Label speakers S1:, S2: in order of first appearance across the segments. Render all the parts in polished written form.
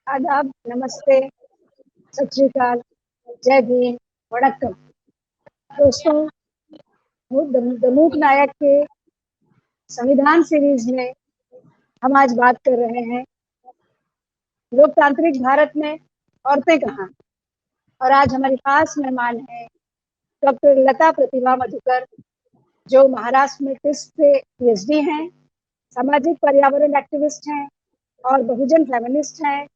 S1: आदाब, नमस्ते, सत श्री अकाल, जय भीम, वड़क्कम। दोस्तों, दमूक नायक के संविधान सीरीज में हम आज बात कर रहे हैं लोकतांत्रिक भारत में औरतें कहाँ। और आज हमारी खास मेहमान हैं डॉक्टर लता प्रतिभा मधुकर, जो महाराष्ट्र में टिस्ट से पीएचडी हैं, सामाजिक पर्यावरण एक्टिविस्ट हैं और बहुजन फेमिनिस्ट हैं।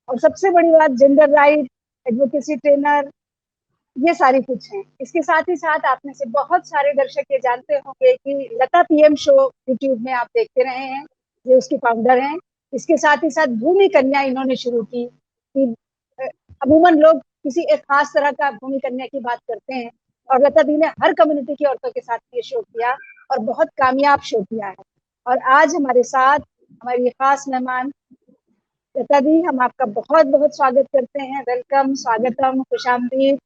S1: और सबसे बड़ी बात, जेंडर राइट एडवोकेसी ट्रेनर, ये सारी कुछ हैं। इसके साथ ही साथ आप में से बहुत सारे दर्शक ये जानते होंगे कि लता पीएम शो यूट्यूब में आप देखते रहे हैं, ये उसके फाउंडर हैं। इसके साथ ही साथ भूमि कन्या इन्होंने शुरू की कि अमूमन लोग किसी एक खास तरह का भूमि कन्या की बात करते हैं, और लता दी ने हर कम्युनिटी की औरतों के साथ ये शो किया और बहुत कामयाब शो किया है। और आज हमारे साथ हमारी ये खास मेहमान लता दी, हम आपका बहुत बहुत स्वागत करते हैं। वेलकम, स्वागतम, खुशामदीद।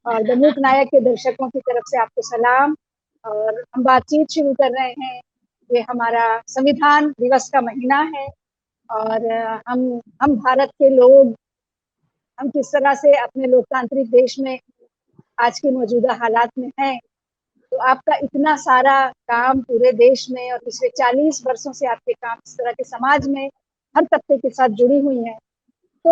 S1: और दमूक नायक के दर्शकों की तरफ से आपको सलाम। और हम बातचीत शुरू कर रहे हैं। ये हमारा संविधान दिवस का महीना है और हम भारत के लोग, हम किस तरह से अपने लोकतांत्रिक देश में आज के मौजूदा हालात में हैं। तो आपका इतना सारा काम पूरे देश में और पिछले 40 वर्षों से आपके काम इस तरह के समाज में हर तबके के साथ जुड़ी हुई हैं। तो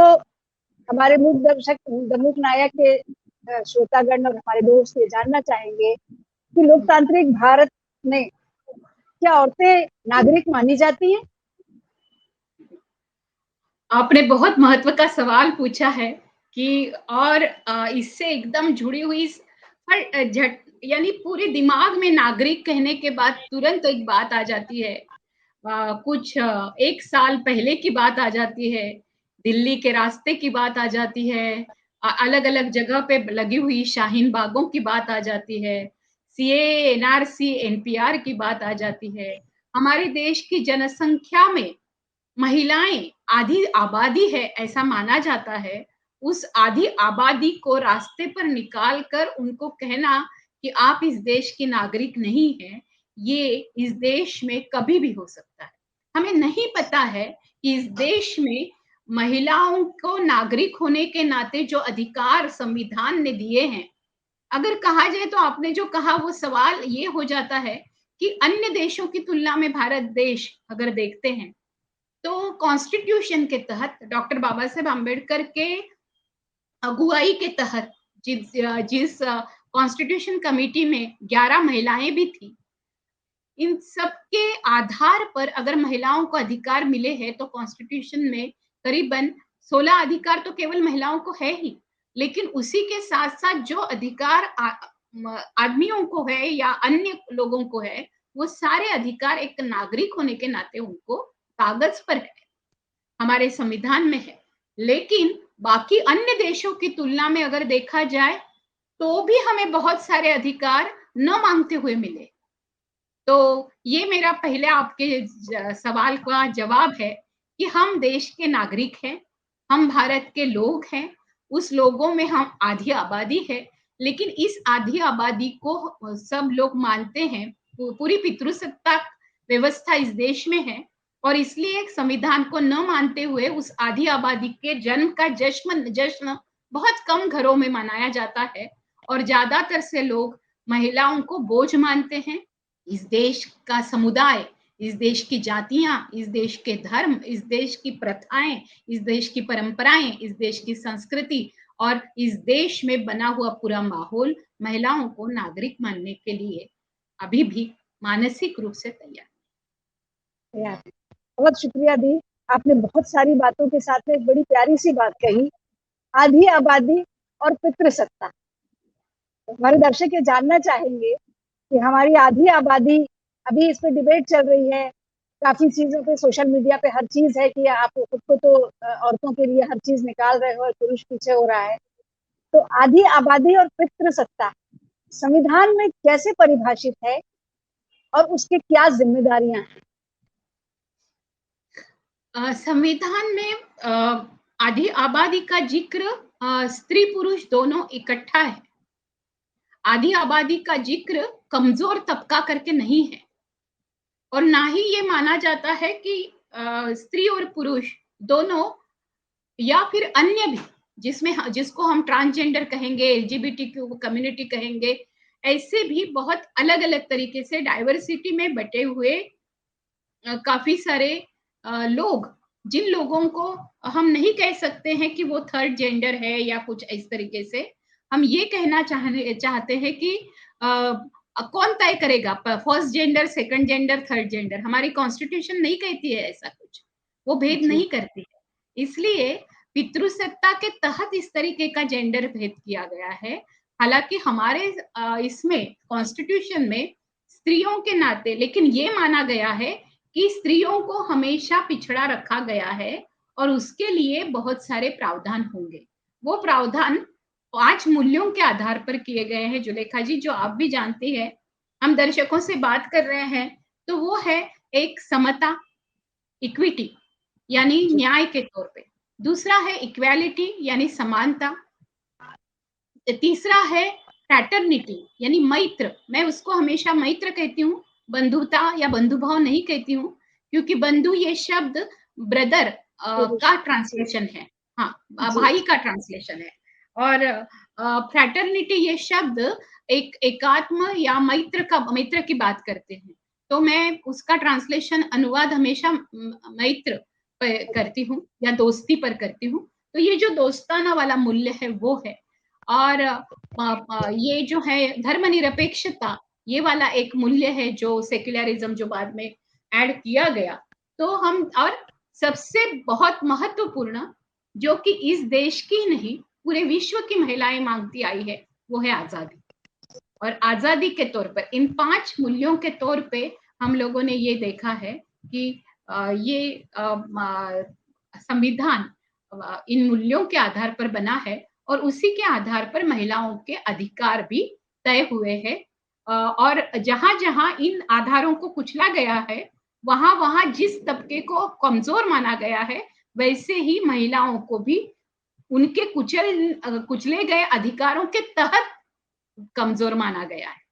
S1: हमारे मूक दर्शक, दमूक नायक के श्रोतागण और हमारे दोस्त ये जानना चाहेंगे कि लोकतांत्रिक भारत में क्या औरतें नागरिक मानी जाती हैं?
S2: आपने बहुत महत्व का सवाल पूछा है कि और इससे एकदम जुड़ी हुई झट यानी पूरे दिमाग में नागरिक कहने के बाद तुरंत एक बात आ जाती है। कुछ एक साल पहले की बात आ जाती है, दिल्ली के रास्ते की बात आ जाती है, अलग अलग जगह पे लगी हुई शाहीन बागों की बात आ जाती है, सीए एनआरसी एनपीआर की बात आ जाती है। हमारे देश की जनसंख्या में महिलाएं आधी आबादी है ऐसा माना जाता है। उस आधी आबादी को रास्ते पर निकाल कर उनको कहना कि आप इस देश के नागरिक नहीं हैं, ये इस देश में कभी भी हो सकता है। हमें नहीं पता है कि इस देश में महिलाओं को नागरिक होने के नाते जो अधिकार संविधान ने दिए हैं, अगर कहा जाए तो आपने जो कहा वो सवाल ये हो जाता है कि अन्य देशों की तुलना में भारत देश अगर देखते हैं तो कॉन्स्टिट्यूशन के तहत डॉक्टर बाबा साहेब आम्बेडकर के अगुवाई के तहत जिस कॉन्स्टिट्यूशन कमेटी में 11 महिलाएं भी थी, इन सब के आधार पर अगर महिलाओं को अधिकार मिले हैं तो कॉन्स्टिट्यूशन में करीबन 16 अधिकार तो केवल महिलाओं को है ही, लेकिन उसी के साथ साथ जो अधिकार आदमियों को है या अन्य लोगों को है, वो सारे अधिकार एक नागरिक होने के नाते उनको कागज पर है, हमारे संविधान में है। लेकिन बाकी अन्य देशों की तुलना में अगर देखा जाए तो भी हमें बहुत सारे अधिकार न मांगते हुए मिले। तो ये मेरा पहले आपके सवाल का जवाब है कि हम देश के नागरिक हैं, हम भारत के लोग हैं, उस लोगों में हम आधी आबादी है, लेकिन इस आधी आबादी को सब लोग मानते हैं। पूरी पितृसत्ता व्यवस्था इस देश में है और इसलिए एक संविधान को न मानते हुए उस आधी आबादी के जन्म का जश्न बहुत कम घरों में मनाया जाता है और ज्यादातर से लोग महिलाओं को बोझ मानते हैं। इस देश का समुदाय, इस देश की जातियां, इस देश के धर्म, इस देश की प्रथाएं, इस देश की परंपराएं, इस देश की संस्कृति और इस देश में बना हुआ पूरा माहौल महिलाओं को नागरिक मानने के लिए अभी भी मानसिक रूप से तैयार
S1: है। बहुत शुक्रिया दी, आपने बहुत सारी बातों के साथ में एक बड़ी प्यारी सी बात कही, आधी आबादी और पितृसत्ता। हमारे दर्शक ये जानना चाहेंगे कि हमारी आधी आबादी, अभी इस पे डिबेट चल रही है काफी चीजों पे, सोशल मीडिया पे हर चीज है कि आप खुद को तो औरतों के लिए हर चीज निकाल रहे हो और पुरुष पीछे हो रहा है। तो आधी आबादी और पितृसत्ता संविधान में कैसे परिभाषित है और उसकी क्या जिम्मेदारियां हैं?
S2: संविधान में आधी आबादी का जिक्र स्त्री पुरुष दोनों इकट्ठा है। आधी आबादी का जिक्र कमजोर तबका करके नहीं है और ना ही ये माना जाता है कि स्त्री और पुरुष दोनों या फिर अन्य भी, जिसको हम ट्रांसजेंडर कहेंगे, एलजीबीटीक्यू कम्युनिटी कहेंगे, ऐसे भी बहुत अलग अलग तरीके से डाइवर्सिटी में बटे हुए काफी सारे लोग, जिन लोगों को हम नहीं कह सकते हैं कि वो थर्ड जेंडर है या कुछ इस तरीके से, हम ये कहना चाहते हैं कि कौन तय करेगा first gender, second gender, third gender? हमारी कॉन्स्टिट्यूशन नहीं कहती है ऐसा कुछ, वो भेद
S1: जी
S2: नहीं करती है। इसलिए पितृसत्ता के तहत इस तरीके का जेंडर भेद किया गया है। हालांकि हमारे इसमें कॉन्स्टिट्यूशन में स्त्रियों के नाते लेकिन ये माना गया है कि स्त्रियों को हमेशा पिछड़ा रखा गया है और उसके लिए बहुत सारे प्रावधान होंगे। वो प्रावधान 5 मूल्यों के आधार पर किए गए हैं जुलेखा जी, जो आप भी जानती है, हम दर्शकों से बात कर रहे हैं। तो वो है एक समता, इक्विटी यानी
S1: जी
S2: न्याय के तौर पे। दूसरा है इक्वालिटी यानी समानता। तीसरा है फ्रैटर्निटी यानी मैत्र, मैं उसको हमेशा मैत्र कहती हूँ, बंधुता या बंधुभाव नहीं कहती हूँ, क्योंकि बंधु ये शब्द ब्रदर
S1: पुरुष
S2: का
S1: जी
S2: ट्रांसलेशन है। हाँ,
S1: जी
S2: भाई का ट्रांसलेशन है। और फ्रैटर्निटी ये शब्द एक एकात्म या मैत्र की बात करते हैं। तो मैं उसका ट्रांसलेशन, अनुवाद हमेशा मैत्र पर करती हूँ या दोस्ती पर करती हूँ। तो ये जो दोस्ताना वाला मूल्य है वो है। और ये जो है धर्मनिरपेक्षता, ये वाला एक मूल्य है जो सेक्युलरिज्म जो बाद में ऐड किया गया। तो हम, और सबसे बहुत महत्वपूर्ण, जो कि इस देश की नहीं पूरे विश्व की महिलाएं मांगती आई है, वो है आजादी। और आजादी के तौर पर, इन 5 मूल्यों के तौर पे हम लोगों ने ये देखा है कि ये संविधान इन मूल्यों के आधार पर बना है और उसी के आधार पर महिलाओं के अधिकार भी तय हुए हैं। और जहां जहां इन आधारों को कुचला गया है, वहां वहां जिस तबके को कमजोर माना गया है, वैसे ही महिलाओं को भी उनके कुचले गए अधिकारों के तहत कमजोर माना गया है।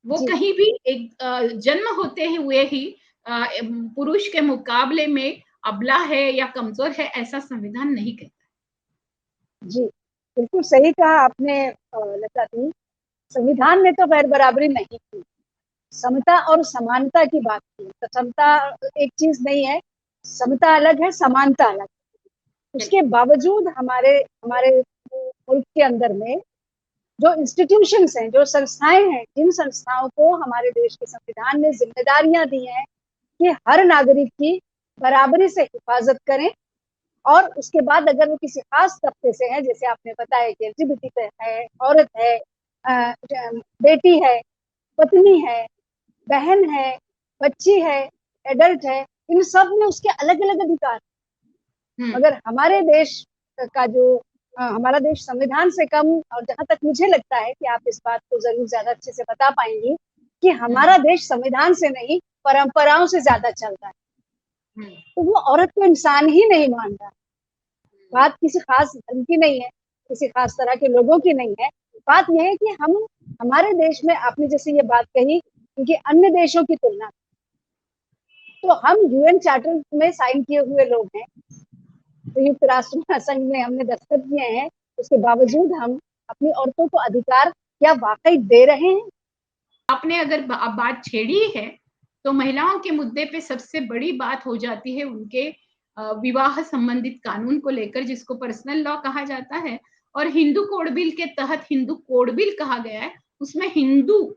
S2: वो
S1: जी
S2: कहीं भी एक जन्म होते हुए ही पुरुष के मुकाबले में अबला है या कमजोर है, ऐसा संविधान नहीं कहता।
S1: जी बिल्कुल सही कहा आपने लता दी। संविधान ने तो गैर बराबरी नहीं की, समता और समानता की बात की। तो समता एक चीज नहीं है, समता अलग है, समानता अलग। उसके बावजूद हमारे हमारे मुल्क के अंदर में जो इंस्टीट्यूशंस हैं, जो संस्थाएं हैं, जिन संस्थाओं को हमारे देश के संविधान ने जिम्मेदारियां दी हैं कि हर नागरिक की बराबरी से हिफाजत करें, और उसके बाद अगर वो किसी खास तबके से है, जैसे आपने बताया कि एलजीबीटी है, औरत है, बेटी है, पत्नी है, बहन है, बच्ची है, एडल्ट है, इन सब में उसके अलग अलग अधिकार। मगर हमारे देश का जो हमारा देश संविधान से कम, और जहां तक मुझे लगता है कि आप इस बात को जरूर ज्यादा अच्छे से बता पाएंगी, कि हमारा देश संविधान से नहीं परंपराओं से ज्यादा चलता है। तो वो औरत को इंसान ही नहीं मान रहा। बात किसी खास धर्म की नहीं है, किसी खास तरह के लोगों की नहीं है। बात यह है कि हम, हमारे देश में, आपने जैसे ये बात कही, क्योंकि अन्य देशों की तुलना, तो हम यूएन चार्टर में साइन किए हुए लोग हैं, संयुक्त राष्ट्र महासंघ में हमने दस्तखत किए हैं, उसके बावजूद हम अपनी औरतों को अधिकार क्या वाकई दे रहे हैं?
S2: आपने अगर बात छेड़ी है, तो महिलाओं के मुद्दे पे सबसे बड़ी बात हो जाती है उनके विवाह संबंधित कानून को लेकर, जिसको पर्सनल लॉ कहा जाता है। और हिंदू कोड बिल के तहत, हिंदू कोड बिल कहा गया है, उसमें हिंदू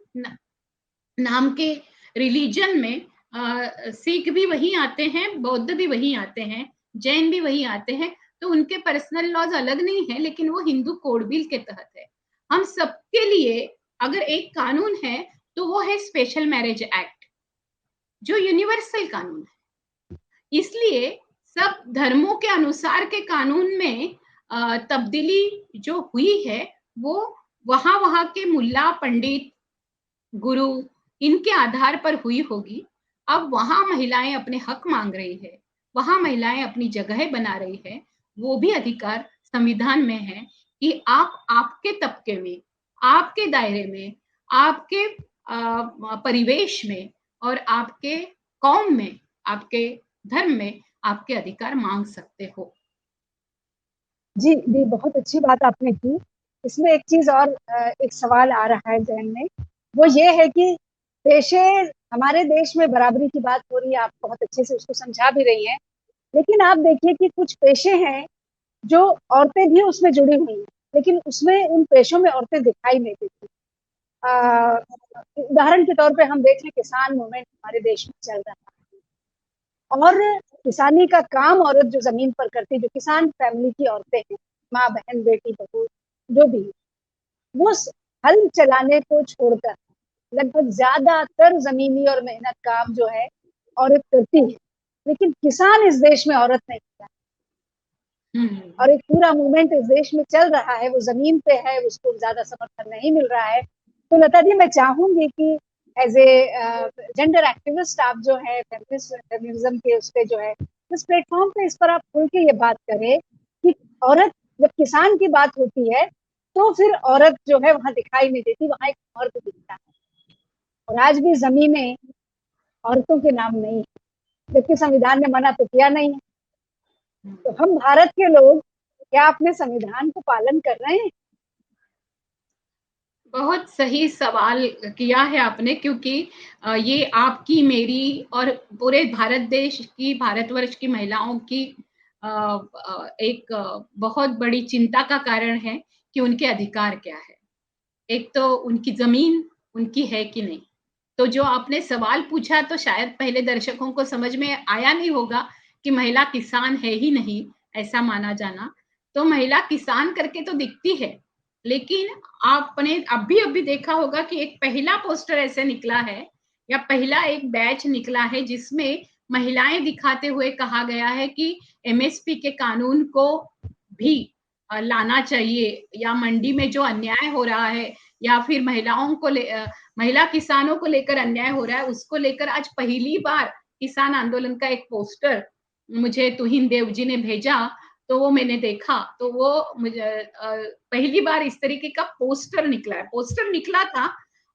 S2: नाम के रिलीजन में सिख भी वही आते हैं, बौद्ध भी वही आते हैं, जैन भी वही आते हैं। तो उनके पर्सनल लॉज अलग नहीं है, लेकिन वो हिंदू कोड बिल के तहत है। हम सबके लिए अगर एक कानून है, तो वो है स्पेशल मैरिज एक्ट, जो यूनिवर्सल कानून है। इसलिए सब धर्मों के अनुसार के कानून में तब्दीली जो हुई है, वो वहां वहां के मुल्ला, पंडित, गुरु, इनके आधार पर हुई होगी। अब वहां महिलाएं अपने हक मांग रही है, वहां महिलाएं अपनी जगह बना रही है। वो भी अधिकार संविधान में है कि आप आपके तबके में, आपके दायरे में, आपके परिवेश में और आपके कौम में, आपके धर्म में आपके अधिकार मांग सकते हो।
S1: जी, बहुत अच्छी बात आपने की। इसमें एक चीज़ और एक सवाल आ रहा है ज़हन में, वो ये है कि पेशे हमारे देश में बराबरी की बात हो रही है, आप बहुत अच्छे से उसको समझा भी रही हैं। लेकिन आप देखिए कि कुछ पेशे हैं, जो औरतें भी उसमें जुड़ी हुई हैं, लेकिन उसमें उन पेशों में औरतें दिखाई नहीं देती। उदाहरण के तौर पे हम देख लें किसान मूवमेंट हमारे देश में चल रहा है और किसानी का काम औरत जो ज़मीन पर करती है, जो किसान फैमिली की औरतें हैं, माँ, बहन, बेटी, बहू, जो भी, वो हल चलाने को छोड़कर लगभग ज़्यादातर ज़मीनी और मेहनत काम जो है, औरत करती है। लेकिन किसान इस देश में औरत नहीं करता। और एक पूरा मूवमेंट इस देश में चल रहा है, वो ज़मीन पे है, उसको ज़्यादा समर्थन नहीं मिल रहा है। तो लता जी, मैं चाहूँगी कि एज़ ए जेंडर एक्टिविस्ट आप जो है फेमिनिज़्म के उस पे जो है, इस प्लेटफ़ॉर्म पे इस पर आप खुल के ये बात करें कि औरत जब किसान की बात होती है, तो फिर औरत जो है वहाँ दिखाई नहीं देती, वहाँ एक मर्द दिखता है। और आज भी ज़मीनें औरतों के नाम नहीं है, जबकि संविधान ने मना तो किया नहीं है। तो हम भारत के लोग क्या अपने संविधान को पालन कर रहे हैं?
S2: बहुत सही सवाल किया है आपने, क्योंकि ये आपकी, मेरी और पूरे भारत देश की, भारतवर्ष की महिलाओं की एक बहुत बड़ी चिंता का कारण है कि उनके अधिकार क्या है। एक तो उनकी ज़मीन उनकी है कि नहीं। तो जो आपने सवाल पूछा, तो शायद पहले दर्शकों को समझ में आया नहीं होगा कि महिला किसान है ही नहीं, ऐसा माना जाना। तो महिला किसान करके तो दिखती है, लेकिन आपने अभी देखा होगा कि एक पहला पोस्टर ऐसे निकला है, या पहला एक बैच निकला है, जिसमें महिलाएं दिखाते हुए कहा गया है कि एमएसपी के कानून को भी लाना चाहिए, या मंडी में जो अन्याय हो रहा है, या फिर महिला किसानों को लेकर अन्याय हो रहा है, उसको लेकर आज पहली बार किसान आंदोलन का एक पोस्टर मुझे तुहिन देव जी ने भेजा, तो वो मैंने देखा। तो वो मुझे पहली बार इस तरीके का पोस्टर निकला है। पोस्टर निकला था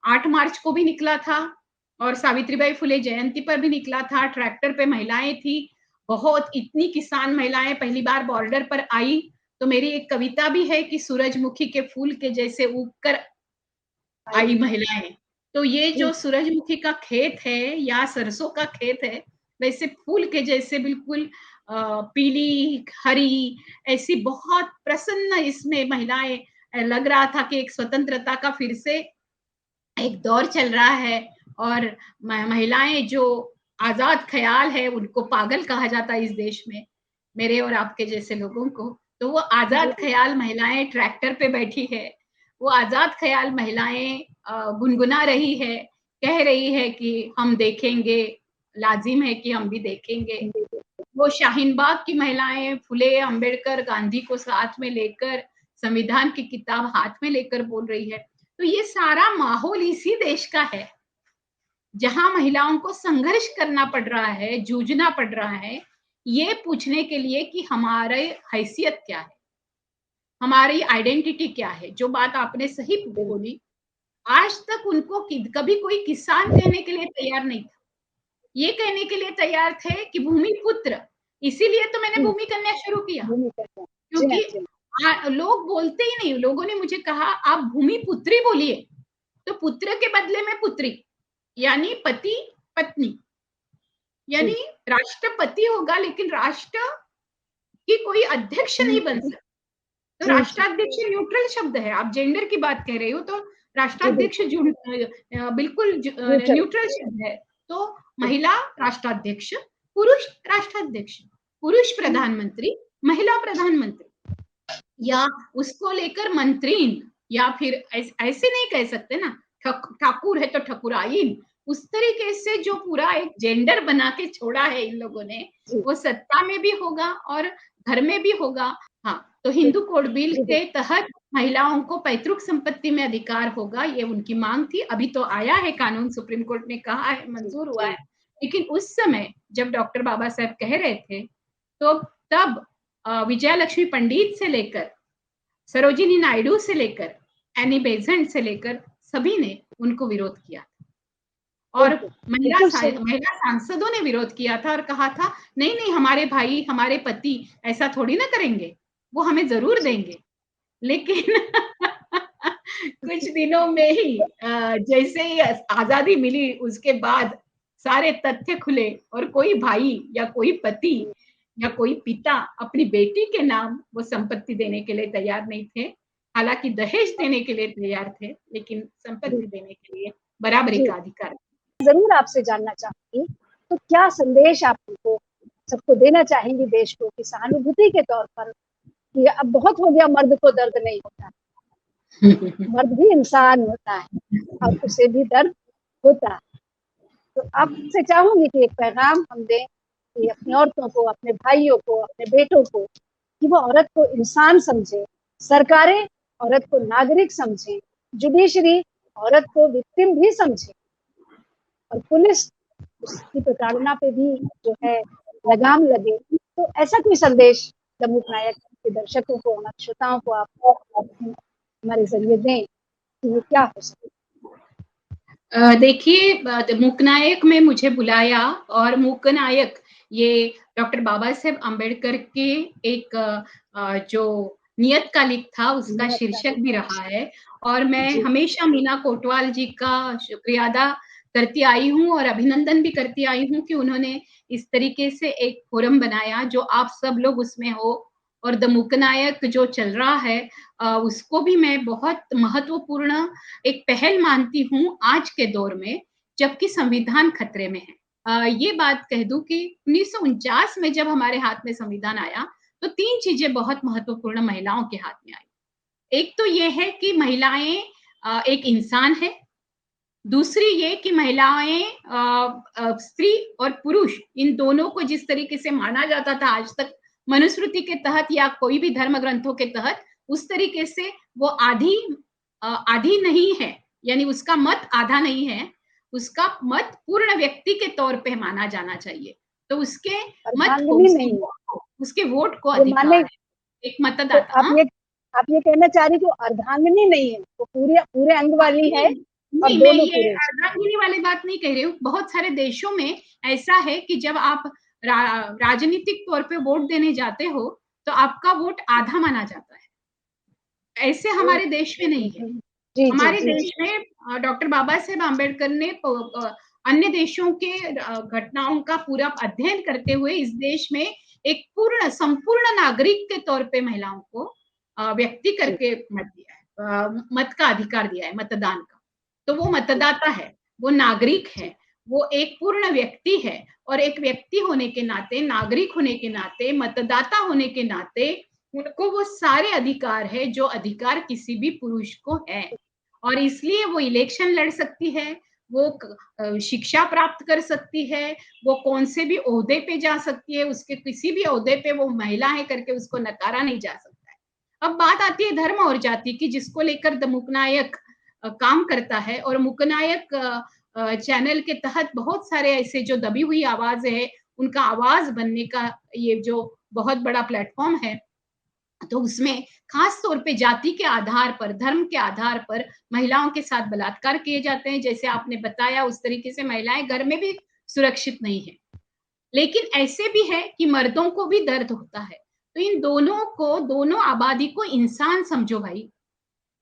S2: 8 मार्च को भी निकला था, और सावित्रीबाई फुले जयंती पर भी निकला था। ट्रैक्टर पे महिलाएं थी, बहुत, इतनी किसान महिलाएं पहली बार बॉर्डर पर आई। तो मेरी एक कविता भी है कि सूरजमुखी के फूल के जैसे उग कर आई महिलाएं। तो ये जो सूरजमुखी का खेत है या सरसों का खेत है, वैसे फूल के जैसे बिल्कुल पीली, हरी, ऐसी बहुत प्रसन्न इसमें महिलाएं, लग रहा था कि एक स्वतंत्रता का फिर से एक दौर चल रहा है। और महिलाएं जो आजाद ख्याल है, उनको पागल कहा जाता है इस देश में, मेरे और आपके जैसे लोगों को। तो वो आजाद ख्याल महिलाएं ट्रैक्टर पे बैठी है, वो आजाद ख्याल महिलाएं गुनगुना रही है, कह रही है कि हम देखेंगे, लाजिम है कि हम भी देखेंगे। वो शाहीन बाग की महिलाएं फुले, अंबेडकर, गांधी को साथ में लेकर, संविधान की किताब हाथ में लेकर बोल रही है। तो ये सारा माहौल इसी देश का है, जहां महिलाओं को संघर्ष करना पड़ रहा है, जूझना पड़ रहा है, ये पूछने के लिए कि हमारे हैसियत क्या है, हमारी आइडेंटिटी क्या है। जो बात आपने सही बोली, आज तक उनको कभी कोई किसान कहने के लिए तैयार नहीं था। ये कहने के लिए तैयार थे कि भूमि पुत्र। इसीलिए तो मैंने भूमि कन्या शुरू किया, क्योंकि लोग बोलते ही नहीं। लोगों ने मुझे कहा आप भूमि पुत्री बोलिए, तो पुत्र के बदले में पुत्री, यानी पति पत्नी, यानी राष्ट्रपति होगा, लेकिन राष्ट्र की कोई अध्यक्ष नहीं बन सकता। तो राष्ट्राध्यक्ष न्यूट्रल शब्द है। आप जेंडर की बात कह रहे हो, तो राष्ट्राध्यक्ष बिल्कुल न्यूट्रल शब्द है। तो महिला राष्ट्राध्यक्ष, पुरुष राष्ट्राध्यक्ष, पुरुष प्रधानमंत्री, महिला प्रधानमंत्री, या उसको लेकर मंत्रीन, या फिर ऐसे नहीं कह सकते ना, ठाकुर है तो ठकुराइन। उस तरीके से जो पूरा एक जेंडर बना के छोड़ा है इन लोगों ने, वो सत्ता में भी होगा और घर में भी होगा। हाँ, तो हिंदू कोड बिल के तहत महिलाओं को पैतृक संपत्ति में अधिकार होगा, ये उनकी मांग थी। अभी तो आया है कानून, सुप्रीम कोर्ट ने कहा है, मंजूर हुआ है। लेकिन उस समय जब डॉक्टर बाबा साहब कह रहे थे, तो तब विजया लक्ष्मी पंडित से लेकर, सरोजिनी नायडू से लेकर, एनी बेजेंट से लेकर, सभी ने उनको विरोध किया, और महिला सांसदों ने विरोध किया था और कहा था नहीं नहीं, हमारे भाई, हमारे पति ऐसा थोड़ी ना करेंगे। वो हमें ज़रूर देंगे। लेकिन कुछ दिनों में ही जैसे ही आज़ादी मिली उसके बाद सारे तथ्य खुले और कोई भाई या कोई पति या कोई पिता अपनी बेटी के नाम वो संपत्ति देने के लिए तैयार नहीं थे। हालाँकि दहेज देने के लिए तैयार थे, लेकिन संपत्ति देने के लिए बराबरी
S1: जी,
S2: का अधिकार।
S1: ज़रूर आपसे जानना चाहूँगी, तो क्या संदेश आप उनको सबको देना चाहेंगी देश को कि सहानुभूति के तौर पर कि अब बहुत हो गया मर्द को दर्द नहीं होता, मर्द भी इंसान होता है और उसे भी दर्द होता है। तो आपसे चाहूँगी कि एक पैगाम हम दें कि अपनी औरतों को, अपने भाइयों को, अपने बेटों को कि वो औरत को इंसान समझे, सरकारें औरत को नागरिक समझें, जुडिशरी औरत को विक्टिम भी समझे और पुलिस उसकी प्रताड़ना पे भी जो है लगाम लगे। तो ऐसा कोई संदेश दमुक नायक के दर्शकों को, हमारे श्रोताओं को आप हमारे ज़रिए दें कि ये क्या हो सकता
S2: देखिए मूकनायक में मुझे बुलाया और मूकनायक ये डॉक्टर बाबा साहेब अम्बेडकर के एक जो नियतकालिक था उसका
S1: है?
S2: शीर्षक भी रहा है और मैं
S1: जी,
S2: हमेशा मीना कोटवाल जी का शुक्रिया अदा करती आई हूँ और अभिनंदन भी करती आई हूँ कि उन्होंने इस तरीके से एक फोरम बनाया जो आप सब लोग उसमें हो और द मूकनायक जो चल रहा है उसको भी मैं बहुत महत्वपूर्ण एक पहल मानती हूँ आज के दौर में, जबकि संविधान खतरे में है। ये बात कह दूँ कि 1949 में जब हमारे हाथ में संविधान आया, तो 3 चीज़ें बहुत महत्वपूर्ण महिलाओं के हाथ में आई। एक तो ये है कि महिलाएँ एक इंसान है, दूसरी ये कि महिलाएँ स्त्री और पुरुष इन दोनों को जिस तरीके से माना जाता था आज तक मनुस्मृति के तहत या कोई भी धर्म ग्रंथों के तहत, उस तरीके से वो आधी नहीं है, यानी उसका मत आधा नहीं है, उसका मत पूर्ण व्यक्ति के तौर पे माना जाना चाहिए। तो उसके मत को,
S1: अर्धांगिनी नहीं है।
S2: उसके वोट को
S1: वो माने
S2: अधिकार है, एक
S1: तो
S2: मतदाता हाँ?
S1: आप ये कहना चाह रही कि वो अर्धांगिनी नहीं है, वो पूरे पूरे अंग वाली है
S2: नहीं,
S1: और
S2: नहीं, मैं
S1: दोनों
S2: ये
S1: पूरे हैं।
S2: अर्धांगिनी वाली बात नहीं कह रही हूँ। बहुत सारे देशों में ऐसा है कि जब आप राजनीतिक तौर पे वोट देने जाते हो, तो आपका वोट आधा माना जाता है। ऐसे हमारे देश में नहीं है।
S1: जी, जी,
S2: हमारे
S1: जी,
S2: देश
S1: जी।
S2: में डॉक्टर बाबा साहेब अम्बेडकर ने अन्य देशों के घटनाओं का पूरा अध्ययन करते हुए इस देश में एक संपूर्ण नागरिक के तौर पे महिलाओं को व्यक्ति
S1: जी,
S2: करके मत दिया है, मत का अधिकार दिया है, मतदान का। तो वो मतदाता है, वो नागरिक
S1: जी,
S2: है, वो एक पूर्ण व्यक्ति है और एक व्यक्ति होने के नाते, नागरिक होने के नाते, मतदाता होने के नाते उनको वो सारे अधिकार है जो अधिकार किसी भी पुरुष को है और इसलिए वो इलेक्शन लड़ सकती है, वो शिक्षा प्राप्त कर सकती है, वो कौन से भी ओहदे पे जा सकती है, उसके किसी भी ओहदे पे वो महिला है करके उसको नकारा नहीं जा सकता है। अब बात आती है धर्म और जाति की जिसको लेकर द मुकनायक काम करता है और मुकनायक चैनल के तहत बहुत सारे ऐसे जो दबी हुई आवाज़ है, उनका आवाज़ बनने का ये जो बहुत बड़ा प्लेटफ़ॉर्म है, तो उसमें खास तौर पे जाति के आधार पर, धर्म के आधार पर महिलाओं के साथ बलात्कार किए जाते हैं। जैसे आपने बताया उस तरीके से महिलाएँ घर में भी सुरक्षित नहीं है। लेकिन ऐसे भी है कि मर्दों को भी दर्द होता है। तो इन दोनों को, दोनों आबादी को इंसान समझो भाई।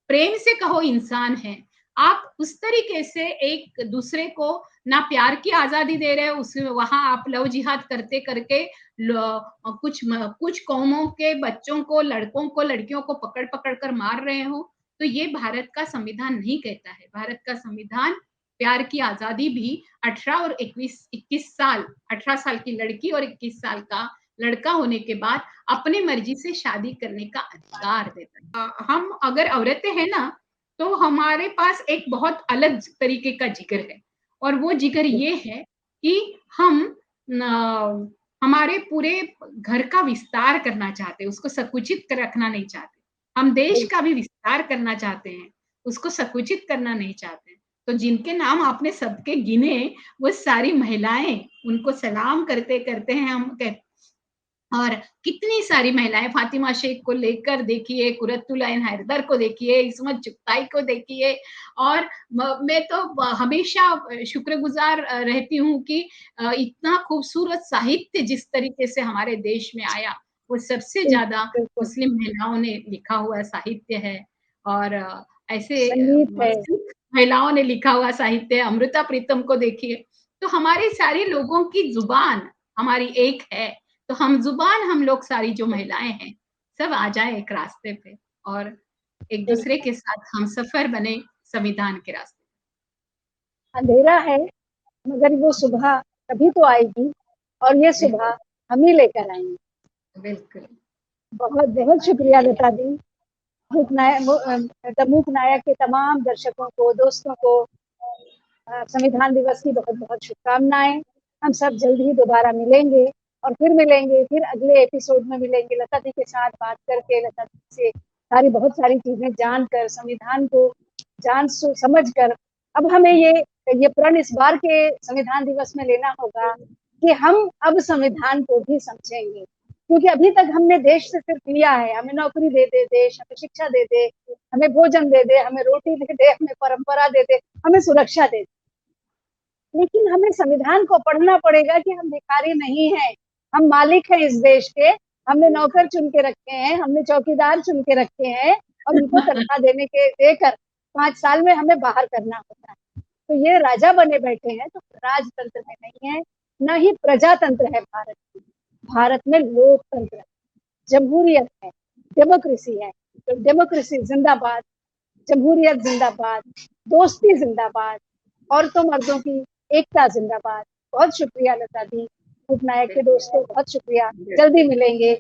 S2: प्रेम से कहो इंसान है। आप उस तरीके से एक दूसरे को ना प्यार की आज़ादी दे रहे हो, उस वहाँ आप लव जिहाद करते करके कुछ कौमों के बच्चों को, लड़कों को, लड़कियों को पकड़-पकड़ कर मार रहे हो, तो ये भारत का संविधान नहीं कहता है। भारत का संविधान प्यार की आज़ादी भी 18 और 21 साल, 18 साल की लड़की और 21 साल का लड़का होने के बाद अपनी मर्ज़ी से शादी करने का अधिकार देता है। हम अगर औरतें हैं ना, तो हमारे पास एक बहुत अलग तरीके का जिगर है और वो जिगर
S1: जी,
S2: ये है कि हम न हमारे पूरे घर का विस्तार करना चाहते हैं, उसको संकुचित रखना नहीं चाहते। हम देश
S1: बिल्कुल।
S2: का भी विस्तार करना चाहते हैं, उसको संकुचित करना नहीं चाहते। तो जिनके नाम आपने सबके गिने, वो सारी महिलाएँ, उनको सलाम करते-करते हैं हम कह और कितनी सारी महिलाएँ फातिमा शेख को लेकर देखिए, कुरत्तुल ऐन हैदर को देखिए, इस्मत चुगताई को देखिए और मैं तो हमेशा शुक्रगुज़ार रहती हूँ कि इतना खूबसूरत साहित्य जिस तरीके से हमारे देश में आया वो सबसे ज़्यादा
S1: बिल्कुल,
S2: मुस्लिम महिलाओं ने लिखा हुआ साहित्य है और ऐसे
S1: संगीत है।
S2: सिख महिलाओं ने लिखा हुआ साहित्य है, अमृता प्रीतम को देखिए, तो हमारे सारे लोगों की ज़ुबान हमारी एक है, तो हम लोग सारी जो महिलाएँ हैं, सब आ जाएँ एक रास्ते पे और एक-दूसरे
S1: बिल्कुल,
S2: के साथ हमसफ़र बने संविधान के रास्ते।
S1: अंधेरा है मगर वो सुबह कभी तो आएगी और ये
S2: बिल्कुल,
S1: सुबह हम ही लेकर आएँगे।
S2: बिल्कुल।
S1: बहुत-बहुत शुक्रिया लता दी। द मूक नायक के तमाम दर्शकों को, दोस्तों को संविधान दिवस की बहुत-बहुत शुभकामनाएँ। हम सब जल्द ही दोबारा मिलेंगे और फिर मिलेंगे, फिर अगले एपिसोड में मिलेंगे लता दी के साथ बात करके, लता दी से बहुत सारी चीज़ें जानकर, संविधान को जान सो समझ कर अब हमें ये प्रण इस बार के संविधान दिवस में लेना होगा कि हम अब संविधान को भी समझेंगे। क्योंकि अभी तक हमने देश से सिर्फ लिया है, हमें नौकरी दे दे देश, हमें शिक्षा दे दे, हमें भोजन दे दे, हमें रोटी दे दे, हमें परंपरा दे दे, हमें सुरक्षा दे दे। लेकिन हमें संविधान को पढ़ना पड़ेगा कि हम भिखारी नहीं हैं, हम मालिक हैं इस देश के, हमने नौकर चुन के रखे हैं, हमने चौकीदार चुन के रखे हैं और उनको तनख्वाह देकर 5 साल में हमें बाहर करना होता है। तो ये राजा बने बैठे हैं, तो राजतंत्र में नहीं है, न ही प्रजातंत्र है भारत में। भारत में लोकतंत्र है, जमहूरियत है, डेमोक्रेसी है। तो डेमोक्रेसी ज़िंदाबाद, जमहूरियत ज़िंदाबाद, दोस्ती ज़िंदाबाद, औरतों मर्दों की एकता ज़िंदाबाद। बहुत शुक्रिया लता दी, उपनायक के
S2: बिल्कुल,
S1: दोस्तों बहुत शुक्रिया।
S2: बिल्कुल।
S1: जल्दी मिलेंगे।